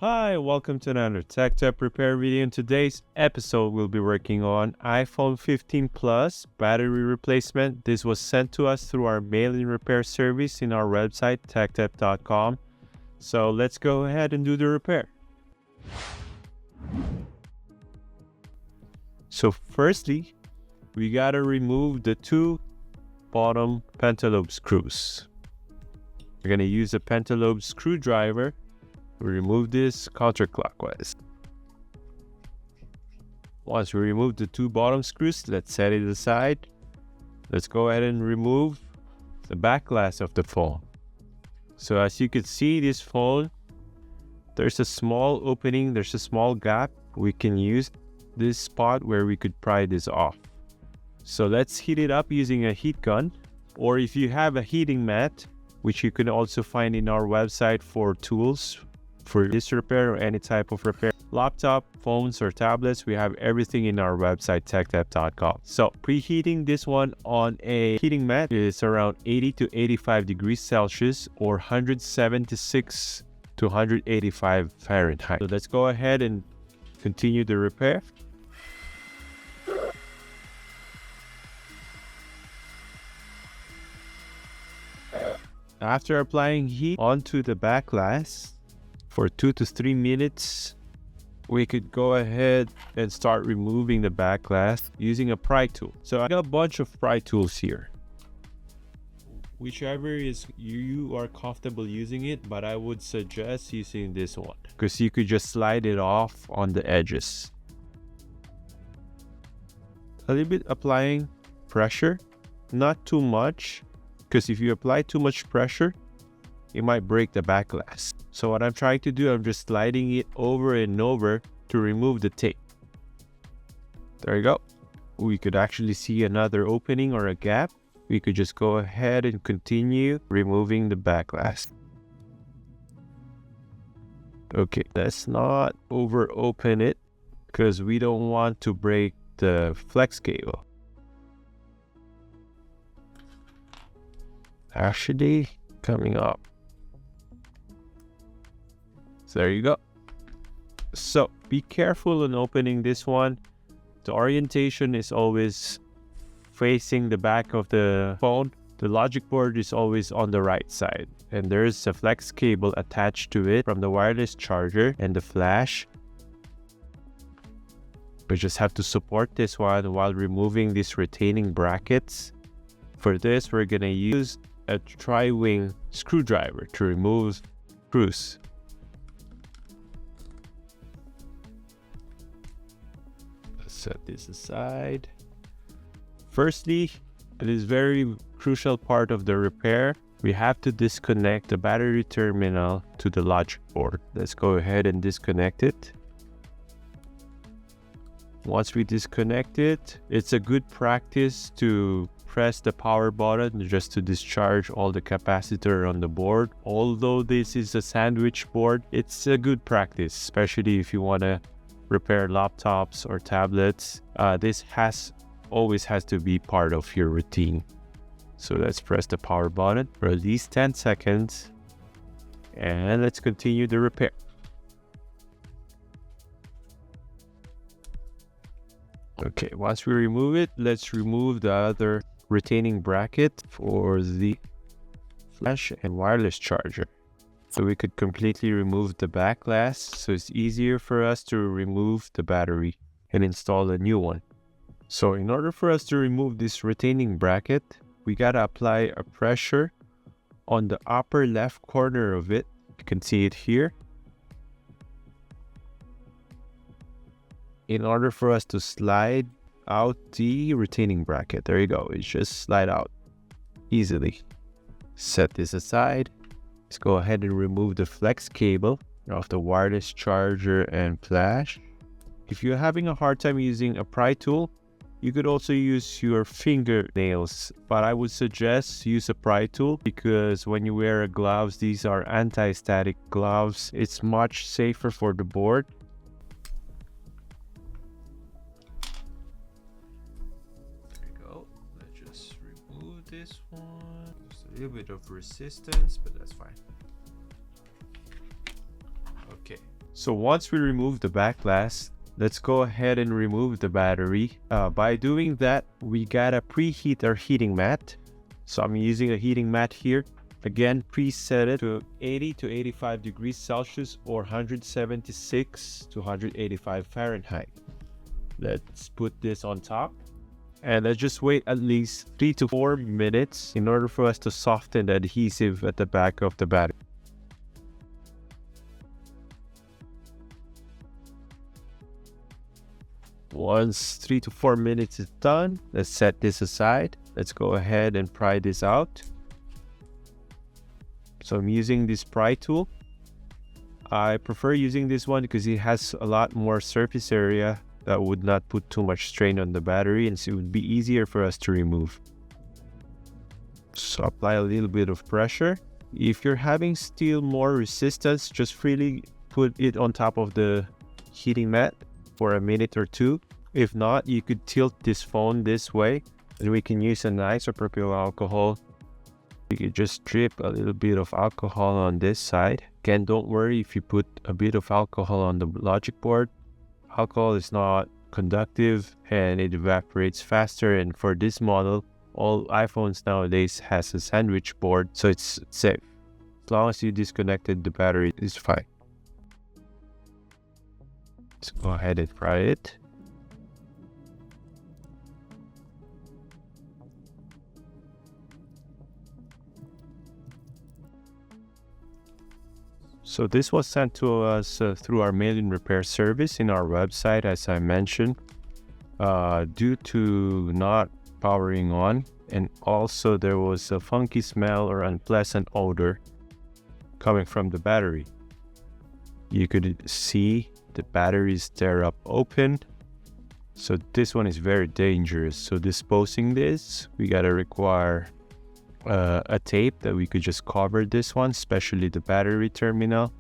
Hi, welcome to another TEKDEP repair video. In today's episode, we'll be working on iPhone 15 Plus battery replacement. This was sent to us through our mail-in repair service in our website, TEKDEP.com. So let's go ahead and do the repair. So firstly, we gotta remove the two bottom Pentalobe screws. We're gonna use a Pentalobe screwdriver. Remove this counterclockwise. Once we remove the two bottom screws, let's set it aside. Let's go ahead and remove the back glass of the phone. So as you can see, this phone, there's a small opening, there's a small gap. We can use this spot where we could pry this off. So let's heat it up using a heat gun, or if you have a heating mat, which you can also find in our website for tools for this repair or any type of repair. Laptop, phones, or tablets, we have everything in our website, TEKDEP.com. So preheating this one on a heating mat is around 80 to 85 degrees Celsius or 176 to 185 Fahrenheit. So let's go ahead and continue the repair. After applying heat onto the back glass, for 2 to 3 minutes, we could go ahead and start removing the back glass using a pry tool. So I got a bunch of pry tools here. Whichever is you are comfortable using it, but I would suggest using this one because you could just slide it off on the edges. A little bit applying pressure, not too much, because if you apply too much pressure, it might break the back glass. So what I'm trying to do, I'm just sliding it over and over to remove the tape. There you go. We could actually see another opening or a gap. We could just go ahead and continue removing the back glass. Okay, let's not over open it because we don't want to break the flex cable. Actually, coming up. So there you go. So be careful in opening this one. The orientation is always facing the back of the phone. The logic board is always on the right side. And there's a flex cable attached to it from the wireless charger and the flash. We just have to support this one while removing these retaining brackets. For this, we're gonna use a tri-wing screwdriver to remove screws. Set this aside. Firstly, it is very crucial part of the repair. We have to disconnect the battery terminal to the logic board. Let's go ahead and disconnect it. Once we disconnect it, it's a good practice to press the power button just to discharge all the capacitor on the board. Although this is a sandwich board, it's a good practice, especially if you want to repair laptops or tablets. This always has to be part of your routine. So let's press the power button for at least 10 seconds and let's continue the repair. Okay, once we remove it, let's remove the other retaining bracket for the flash and wireless charger. So we could completely remove the back glass, so it's easier for us to remove the battery and install a new one. So in order for us to remove this retaining bracket, we gotta apply a pressure on the upper left corner of it. You can see it here. In order for us to slide out the retaining bracket. There you go, it just slide out easily. Set this aside. Let's go ahead and remove the flex cable of the wireless charger and flash. If you're having a hard time using a pry tool, you could also use your fingernails, but I would suggest use a pry tool because when you wear gloves, these are anti-static gloves. It's much safer for the board. There you go. Let's just remove this one. A little bit of resistance, but that's fine. Okay, So once we remove the back glass, let's go ahead and remove the battery. By doing that, we gotta preheat our heating mat. So I'm using a heating mat here. Again, preset it to 80 to 85 degrees Celsius or 176 to 185 Fahrenheit. Let's put this on top. And let's just wait at least 3 to 4 minutes in order for us to soften the adhesive at the back of the battery. Once 3 to 4 minutes is done, let's set this aside. Let's go ahead and pry this out. So I'm using this pry tool. I prefer using this one because it has a lot more surface area that would not put too much strain on the battery, and so it would be easier for us to remove. So apply a little bit of pressure. If you're having still more resistance, just freely put it on top of the heating mat for a minute or two. If not, you could tilt this phone this way, and we can use an isopropyl alcohol. You could just drip a little bit of alcohol on this side. Again, don't worry if you put a bit of alcohol on the logic board. Alcohol is not conductive and it evaporates faster, and for this model, all iPhones nowadays has a sandwich board, so it's safe. As long as you disconnected the battery, it's fine. Let's go ahead and try it. So this was sent to us through our mail-in repair service in our website, as I mentioned, due to not powering on, and also there was a funky smell or unpleasant odor coming from the battery. You could see the batteries there up open. So this one is very dangerous. So disposing this, we gotta require a tape that we could just cover this one, especially the battery terminal,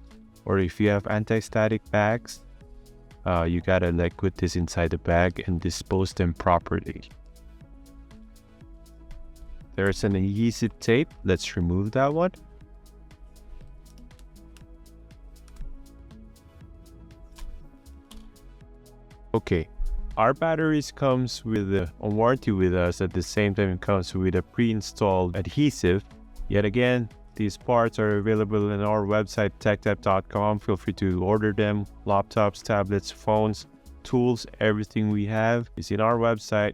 or if you have anti-static bags, you gotta like put this inside the bag and dispose them properly. There's an adhesive tape. Let's remove that one. Okay, our batteries comes with a warranty with us. At the same time, it comes with a pre-installed adhesive. Yet again, these parts are available on our website, TEKDEP.com. Feel free to order them. Laptops, tablets, phones, tools, everything we have is in our website.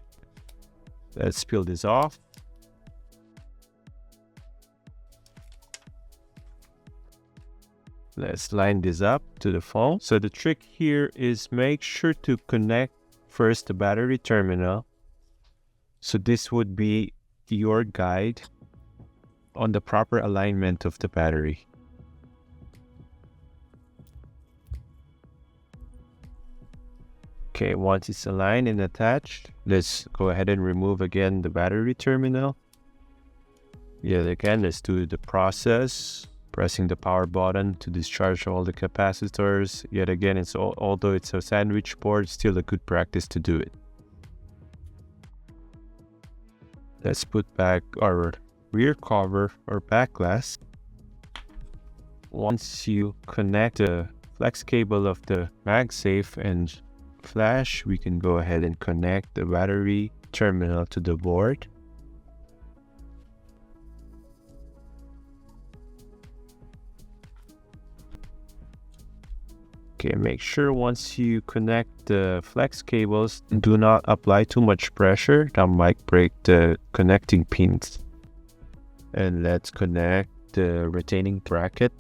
Let's peel this off. Let's line this up to the phone. So the trick here is make sure to connect first the battery terminal. So this would be your guide on the proper alignment of the battery. Okay, once it's aligned and attached, let's go ahead and remove again the battery terminal. Yet again, let's do the process. Pressing the power button to discharge all the capacitors. Yet again, although it's a sandwich board, still a good practice to do it. Let's put back our rear cover or back glass. Once you connect the flex cable of the MagSafe and flash, we can go ahead and connect the battery terminal to the board. Okay, make sure once you connect the flex cables, do not apply too much pressure. That might break the connecting pins. And let's connect the retaining bracket.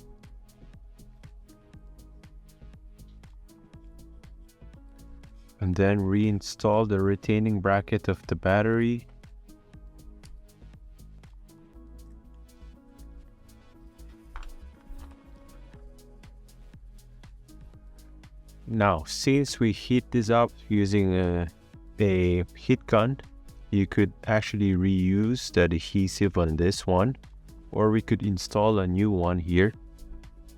And then reinstall the retaining bracket of the battery. Now, since we heat this up using a heat gun, you could actually reuse the adhesive on this one, or we could install a new one here.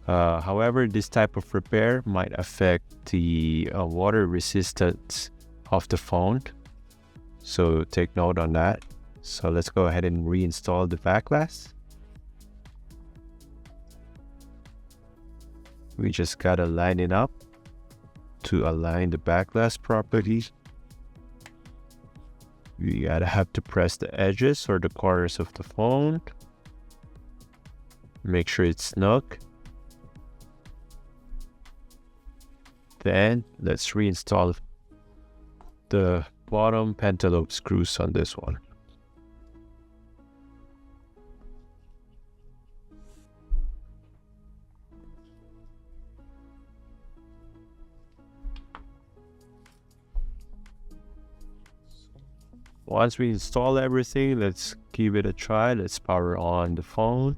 However, this type of repair might affect the water resistance of the phone, so take note on that. So let's go ahead and reinstall the back glass. We just gotta line it up to align the back glass properly. You gotta have to press the edges or the corners of the phone. Make sure it's snug. Then let's reinstall the bottom Pentalobe screws on this one. Once we install everything, let's give it a try. Let's power on the phone.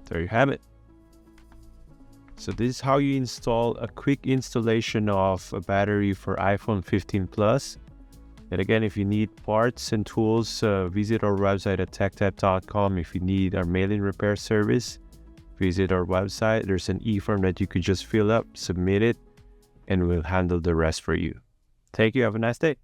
There you have it. So this is how you install a quick installation of a battery for iPhone 15 Plus. And again, if you need parts and tools, visit our website at TEKDEP.com. If you need our mailing repair service, visit our website. There's an e-form that you could just fill up, submit it, and we'll handle the rest for you. Thank you. Have a nice day.